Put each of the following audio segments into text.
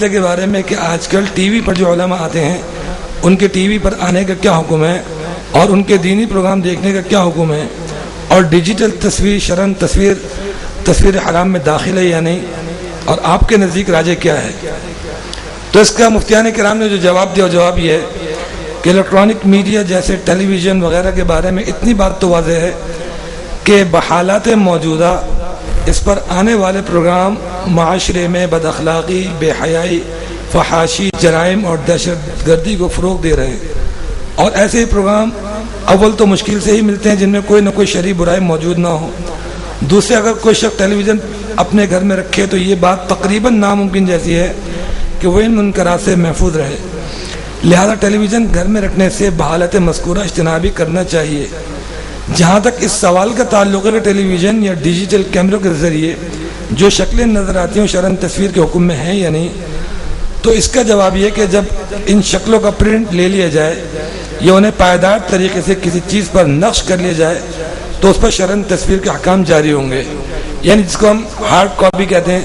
مسئلے کے بارے میں کہ آج کل ٹی وی پر جو علماء آتے ہیں ان کے ٹی وی پر آنے کا کیا حکم ہے اور ان کے دینی پروگرام دیکھنے کا کیا حکم ہے، اور ڈیجیٹل تصویر شرعاً تصویر حرام میں داخل ہے یا نہیں، اور آپ کے نزدیک راجے کیا ہے؟ تو اس کا مفتیان کرام نے جو جواب دیا وہ جواب یہ ہے کہ الیکٹرانک میڈیا جیسے ٹیلی ویژن وغیرہ کے بارے میں اتنی بات تو واضح ہے کہ بحالات موجودہ اس پر آنے والے پروگرام معاشرے میں بد اخلاقی، بے حیائی، فحاشی، جرائم اور دہشت گردی کو فروغ دے رہے ہیں، اور ایسے ہی پروگرام اول تو مشکل سے ہی ملتے ہیں جن میں کوئی نہ کوئی شرعی برائی موجود نہ ہو، دوسرے اگر کوئی شخص ٹیلی ویژن اپنے گھر میں رکھے تو یہ بات تقریباً ناممکن جیسی ہے کہ وہ ان منکرات سے محفوظ رہے، لہذا ٹیلی ویژن گھر میں رکھنے سے بحالت مذکورہ اجتنابی کرنا چاہیے۔ جہاں تک اس سوال کا تعلق ہے ٹیلی ویژن یا ڈیجیٹل کیمروں کے ذریعے جو شکلیں نظر آتی ہیں شرعاً تصویر کے حکم میں ہیں یا نہیں، تو اس کا جواب یہ کہ جب ان شکلوں کا پرنٹ لے لیا جائے یا انہیں پائیدار طریقے سے کسی چیز پر نقش کر لیا جائے تو اس پر شرعاً تصویر کے احکام جاری ہوں گے، یعنی جس کو ہم ہارڈ کاپی کہتے ہیں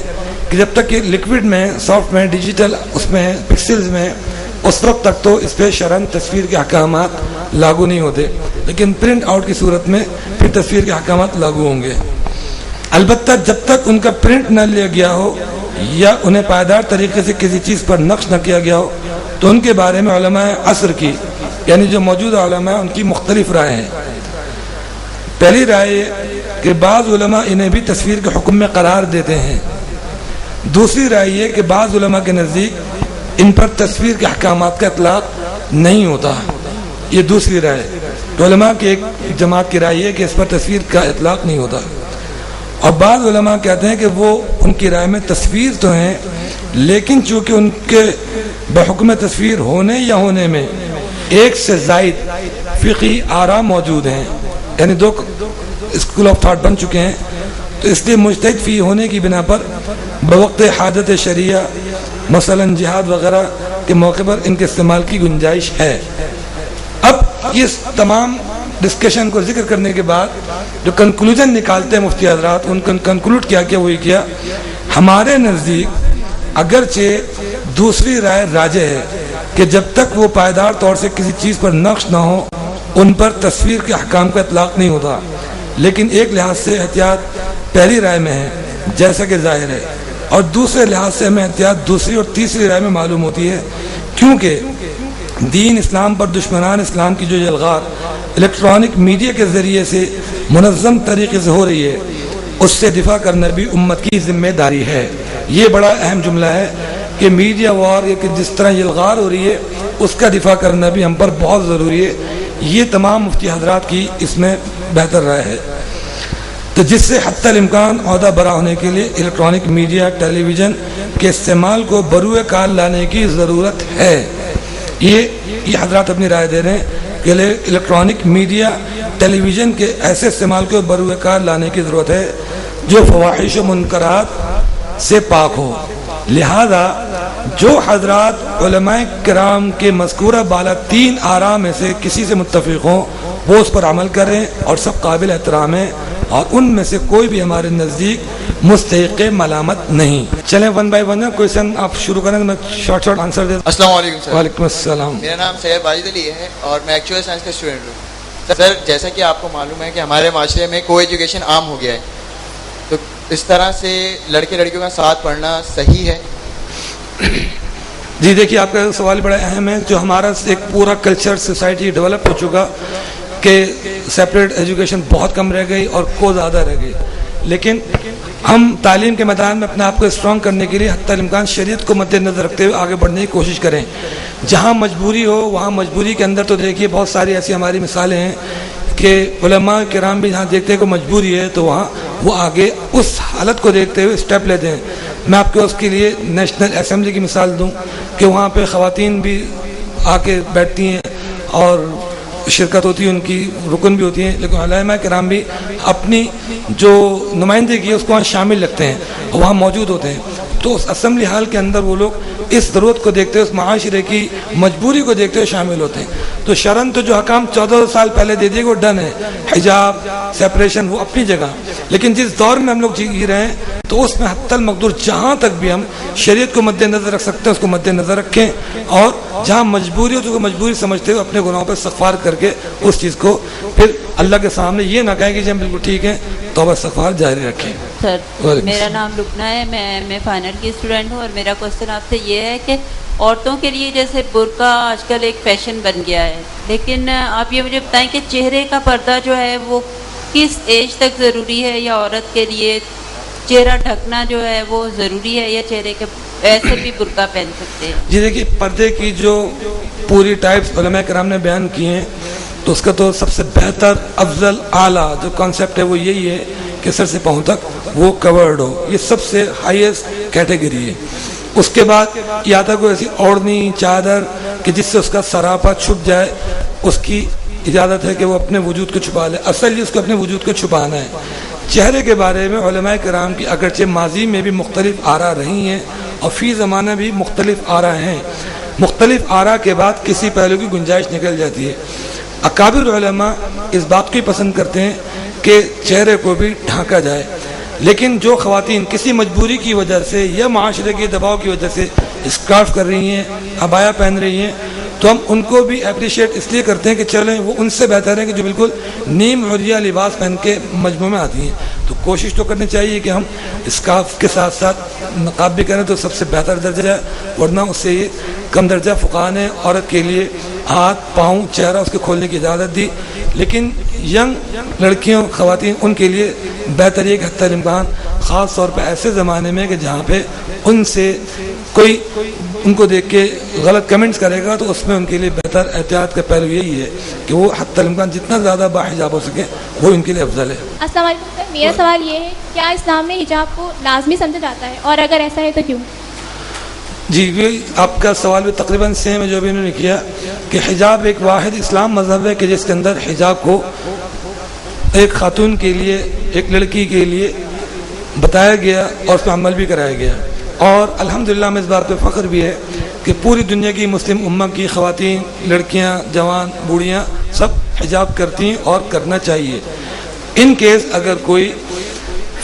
کہ جب تک یہ لکوڈ میں، سافٹ میں، ڈیجیٹل اس میں پکسلز میں، اس وقت تک تو اس پہ شرعاً تصویر کے احکامات لاگو نہیں ہوتے، لیکن پرنٹ آؤٹ کی صورت میں پھر تصویر کے احکامات لاگو ہوں گے۔ البتہ جب تک ان کا پرنٹ نہ لیا گیا ہو یا انہیں پائیدار طریقے سے کسی چیز پر نقش نہ کیا گیا ہو تو ان کے بارے میں علماء عصر کی، یعنی جو موجودہ علماء ہیں، ان کی مختلف رائے ہیں۔ پہلی رائے یہ کہ بعض علماء انہیں بھی تصویر کے حکم میں قرار دیتے ہیں، دوسری رائے یہ کہ بعض علماء کے نزدیک ان پر تصویر کے احکامات کا اطلاق نہیں ہوتا، یہ دوسری رائے۔ تو علماء کی ایک جماعت کی رائے یہ کہ اس پر تصویر کا اطلاق نہیں ہوتا، اور بعض علماء کہتے ہیں کہ وہ ان کی رائے میں تصویر تو ہیں لیکن چونکہ ان کے بحکم تصویر ہونے یا ہونے میں ایک سے زائد فقہی آراء موجود ہیں، یعنی دو اسکول آف تھاٹ بن چکے ہیں، تو اس لیے مجتہد فی ہونے کی بنا پر بوقت حاجت شریعہ مثلا جہاد وغیرہ کے موقع پر ان کے استعمال کی گنجائش ہے۔ اب اس تمام ڈسکشن کو ذکر کرنے کے بعد جو کنکلوژن نکالتے ہیں مفتی حضرات، ان کا کنکلوڈ کیا وہی کیا، ہمارے نزدیک اگرچہ دوسری رائے راجح ہے کہ جب تک وہ پائیدار طور سے کسی چیز پر نقش نہ ہو ان پر تصویر کے احکام کا اطلاق نہیں ہوتا، لیکن ایک لحاظ سے احتیاط پہلی رائے میں ہے جیسا کہ ظاہر ہے، اور دوسرے لحاظ سے ہمیں احتیاط دوسری اور تیسری رائے میں معلوم ہوتی ہے، کیونکہ دین اسلام پر دشمنان اسلام کی جو یلغار الیکٹرانک میڈیا کے ذریعے سے منظم طریقے سے ہو رہی ہے اس سے دفاع کرنا بھی امت کی ذمہ داری ہے۔ یہ بڑا اہم جملہ ہے کہ میڈیا وار کہ جس طرح یلغار ہو رہی ہے اس کا دفاع کرنا بھی ہم پر بہت ضروری ہے، یہ تمام مفتی حضرات کی اس میں بہتر رائے ہے، تو جس سے حتی الامکان عہدہ برا ہونے کے لیے الیکٹرانک میڈیا ٹیلی ویژن کے استعمال کو بروئے کار لانے کی ضرورت ہے۔ یہ حضرات اپنی رائے دے رہے ہیں کہ الیکٹرانک میڈیا ٹیلی ویژن کے ایسے استعمال کو بروئے کار لانے کی ضرورت ہے جو فواحش و منکرات سے پاک ہو، لہذا جو حضرات علماء کرام کے مذکورہ بالا 3 آراء میں سے کسی سے متفق ہوں وہ اس پر عمل کریں اور سب قابل احترام ہیں، اور ان میں سے کوئی بھی ہمارے نزدیک مستحق ملامت نہیں۔ چلیں ون بائی ون کوئسچن آپ شروع کریں، میں شارٹ آنسر دے دوں۔ السلام علیکم سر۔ وعلیکم السلام۔ میرا نام سید واجد علی ہے اور میں ایکچوئل سائنس کا اسٹوڈنٹ ہوں۔ سر جیسا کہ آپ کو معلوم ہے کہ ہمارے معاشرے میں کو ایجوکیشن عام ہو گیا ہے، تو اس طرح سے لڑکے لڑکیوں کا ساتھ پڑھنا صحیح ہے؟ جی دیکھیے آپ کا سوال بڑا اہم ہے، جو ہمارا ایک پورا کلچر سوسائٹی ڈیولپ ہو چکا کہ سیپریٹ ایجوکیشن بہت کم رہ گئی اور کو زیادہ رہ گئی، لیکن ہم تعلیم کے میدان میں اپنے آپ کو اسٹرانگ کرنے کے لیے حتی الامکان شریعت کو مد نظر رکھتے ہوئے آگے بڑھنے کی کوشش کریں۔ جہاں مجبوری ہو وہاں مجبوری کے اندر تو دیکھیے بہت ساری ایسی ہماری مثالیں ہیں کہ علماء کرام بھی جہاں دیکھتے ہیں کہ مجبوری ہے تو وہاں وہ آگے اس حالت کو دیکھتے ہوئے اسٹیپ لیتے ہیں۔ میں آپ کو اس کے لیے نیشنل اسمبلی کی مثال دوں کہ وہاں پہ خواتین بھی آ کے بیٹھتی ہیں اور شرکت ہوتی ہے، ان کی رکن بھی ہوتی ہیں، لیکن علماء کرام بھی اپنی جو نمائندگی ہے اس کو وہاں شامل رکھتے ہیں اور وہاں موجود ہوتے ہیں، تو اس اسمبلی ہال کے اندر وہ لوگ اس ضرورت کو دیکھتے ہوئے، اس معاشرے کی مجبوری کو دیکھتے ہوئے شامل ہوتے ہیں. تو شرن تو جو حکام 14 سال پہلے دے دیے وہ ڈن ہے، حجاب سیپریشن وہ اپنی جگہ. لیکن جس دور میں ہم لوگ جی رہے ہیں تو اس میں حتی المقدور جہاں تک بھی ہم شریعت کو مد نظر رکھ سکتے ہیں اس کو مد نظر رکھیں، اور جہاں مجبوری ہو تو کو مجبوری سمجھتے ہوئے اپنے گناہوں پر استغفار کر کے اس چیز کو پھر اللہ کے سامنے یہ نہ کہیں کہ جی ہم بالکل ٹھیک ہیں، توبہ استغفار جاری رکھیں. سر میرا نام لبنہ ہے، میں فائنل کی اسٹوڈنٹ ہوں، اور میرا کوشچن آپ سے یہ ہے کہ عورتوں کے لیے جیسے برقع آج کل ایک فیشن بن گیا ہے، لیکن آپ یہ مجھے بتائیں کہ چہرے کا پردہ جو ہے وہ کس ایج تک ضروری ہے، یا عورت کے لیے چہرہ ڈھکنا جو ہے وہ ضروری ہے، یا چہرے کے ایسے بھی برقع پہن سکتے ہیں؟ جی دیکھیے، پردے کی جو پوری ٹائپس علماء کرام نے بیان کیے ہیں تو اس کا تو سب سے بہتر افضل اعلیٰ جو کانسیپٹ ہے وہ یہی ہے کہ سر سے پاؤں تک وہ کورڈ ہو. یہ سب سے ہائیسٹ کیٹیگری ہے. اس کے بعد یہ آتا ہے کوئی ایسی اوڑھنی چادر کہ جس سے اس کا سراپا چھپ جائے، اس کی اجازت ہے کہ وہ اپنے وجود کو چھپا لے. اصل یہ اس کو اپنے وجود کو چھپانا ہے. چہرے کے بارے میں علماء کرام کی اگرچہ ماضی میں بھی مختلف آراء رہی ہیں اور فی زمانہ بھی مختلف آراء ہیں. مختلف آراء کے بعد کسی پہلو کی گنجائش نکل جاتی ہے. اکابر علماء اس بات کو ہی پسند کرتے ہیں کہ چہرے کو بھی ڈھانکا جائے، لیکن جو خواتین کسی مجبوری کی وجہ سے یا معاشرے کے دباؤ کی وجہ سے اسکارف کر رہی ہیں، عبایا پہن رہی ہیں، تو ہم ان کو بھی اپریشیٹ اس لیے کرتے ہیں کہ چلیں وہ ان سے بہتر ہے کہ جو بالکل نیم عریہ لباس پہن کے مجموعے میں آتی ہیں. تو کوشش تو کرنی چاہیے کہ ہم اسکارف کے ساتھ ساتھ نقاب بھی کریں تو سب سے بہتر درجہ ہے، ورنہ اس سے یہ کم درجہ. فقہاء نے عورت کے لیے ہاتھ پاؤں چہرہ اس کے کھولنے کی اجازت دی، لیکن ینگ لڑکیوں خواتین ان کے لیے بہتر یہ کہ حتی الامکان خاص طور پہ ایسے زمانے میں کہ جہاں پہ ان سے کوئی ان کو دیکھ کے غلط کمنٹس کرے گا تو اس میں ان کے لیے بہتر احتیاط کا پہلو یہی ہے کہ وہ حتی الامکان جتنا زیادہ باحجاب ہو سکے وہ ان کے لیے افضل ہے. السلام علیکم سر، میرا سوال یہ ہے کیا اسلام میں حجاب کو لازمی سمجھا جاتا ہے، اور اگر ایسا ہے تو کیوں؟ جی آپ کا سوال بھی تقریباً سیم ہے جو بھی انہوں نے کیا کہ حجاب ایک واحد اسلام مذہب ہے کہ جس کے اندر حجاب کو ایک خاتون کے لیے ایک لڑکی کے لیے بتایا گیا اور اس پہ عمل بھی کرایا گیا. اور الحمدللہ ہمیں اس بات پہ فخر بھی ہے کہ پوری دنیا کی مسلم امہ کی خواتین، لڑکیاں، جوان، بوڑھیاں سب حجاب کرتی ہیں اور کرنا چاہیے. ان کیس اگر کوئی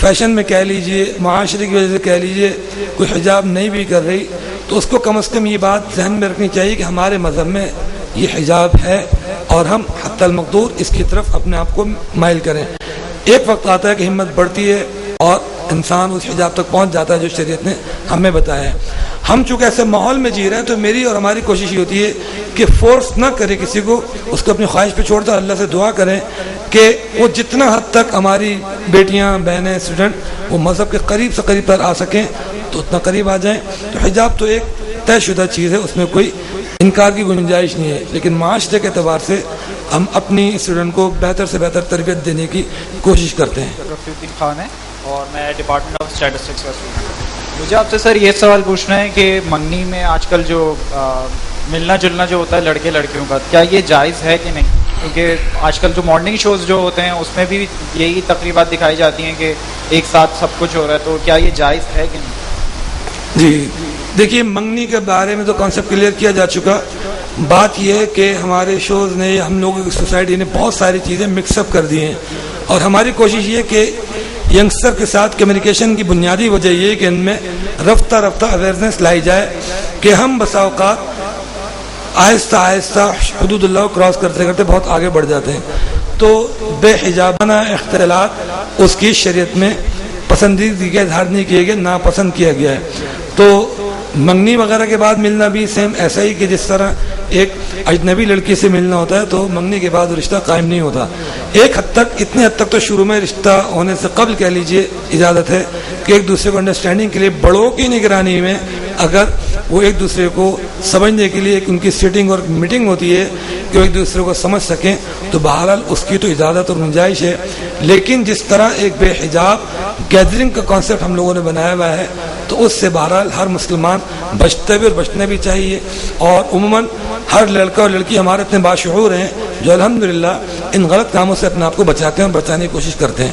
فیشن میں کہہ لیجئے، معاشرے کی وجہ سے کہہ لیجئے کوئی حجاب نہیں بھی کر رہی تو اس کو کم از کم یہ بات ذہن میں رکھنی چاہیے کہ ہمارے مذہب میں یہ حجاب ہے اور ہم حتی المقدور اس کی طرف اپنے آپ کو مائل کریں. ایک وقت آتا ہے کہ ہمت بڑھتی ہے اور انسان اس حجاب تک پہنچ جاتا ہے جو شریعت نے ہمیں بتایا ہے. ہم چونکہ ایسے ماحول میں جی رہے ہیں تو میری اور ہماری کوشش یہ ہوتی ہے کہ فورس نہ کرے کسی کو، اس کو اپنی خواہش پہ چھوڑ دیں. اللہ سے دعا کریں کہ وہ جتنا حد تک ہماری بیٹیاں، بہنیں، اسٹوڈنٹ وہ مذہب کے قریب سے قریب پر آ سکیں تو اتنا قریب آ جائیں. تو حجاب تو ایک طے شدہ چیز ہے، اس میں کوئی انکار کی گنجائش نہیں ہے، لیکن معاشرے کے اعتبار سے ہم اپنی اسٹوڈنٹ کو بہتر سے بہتر تربیت دینے کی کوشش کرتے ہیں. رفیع خان ہے اور میں ڈپارٹمنٹ آف اسٹیٹسٹکس کا اسٹوڈنٹ ہوں. مجھے آپ سے سر یہ سوال پوچھنا ہے کہ منگنی میں آج کل جو ملنا جلنا جو ہوتا ہے لڑکے لڑکیوں کا، کیا یہ جائز ہے کہ نہیں؟ کیونکہ آج کل جو مارننگ شوز جو ہوتے ہیں اس میں بھی یہی تقریبات دکھائی جاتی ہیں کہ ایک ساتھ سب کچھ ہو رہا ہے، تو کیا یہ جائز ہے کہ نہیں؟ جی دیکھیے، منگنی کے بارے میں تو کانسیپٹ کلیئر کیا جا چکا. بات یہ ہے کہ ہمارے شوز نے، ہم لوگوں کی سوسائٹی نے بہت ساری چیزیں مکس اپ کر دی ہیں، اور ہماری کوشش یہ کہ ینگسٹر کے ساتھ کمیونیکیشن کی بنیادی وجہ یہ ہے کہ ان میں رفتہ رفتہ اویئرنیس لائی جائے کہ ہم بسا اوقات آہستہ آہستہ حدود اللہ کو کراس کرتے کرتے بہت آگے بڑھ جاتے ہیں. تو بے حجابانہ اختلاط اس کی شریعت میں پسندیدگی کا اظہار نہیں کیا گیا، ناپسند کیا گیا ہے. تو منگنی وغیرہ کے بعد ملنا بھی سیم ایسا ہی کہ جس طرح ایک اجنبی لڑکی سے ملنا ہوتا ہے تو منگنی کے بعد رشتہ قائم نہیں ہوتا. ایک حد تک، اتنے حد تک تو شروع میں رشتہ ہونے سے قبل کہہ لیجئے اجازت ہے کہ ایک دوسرے کو انڈرسٹینڈنگ کے لیے بڑوں کی نگرانی میں اگر وہ ایک دوسرے کو سمجھنے کے لیے ان کی سیٹنگ اور میٹنگ ہوتی ہے کہ وہ ایک دوسرے کو سمجھ سکیں تو بہرحال اس کی تو اجازت اور گنجائش ہے. لیکن جس طرح ایک بے حجاب گیدرنگ کا کانسیپٹ ہم لوگوں نے بنایا ہوا ہے تو اس سے بہرحال ہر مسلمان بچتے بھی اور بچنے بھی چاہیے. اور عموماً ہر لڑکا اور لڑکی ہمارے اتنے باشعور ہیں جو الحمدللہ ان غلط کاموں سے اپنے آپ کو بچاتے ہیں اور بچانے کی کوشش کرتے ہیں.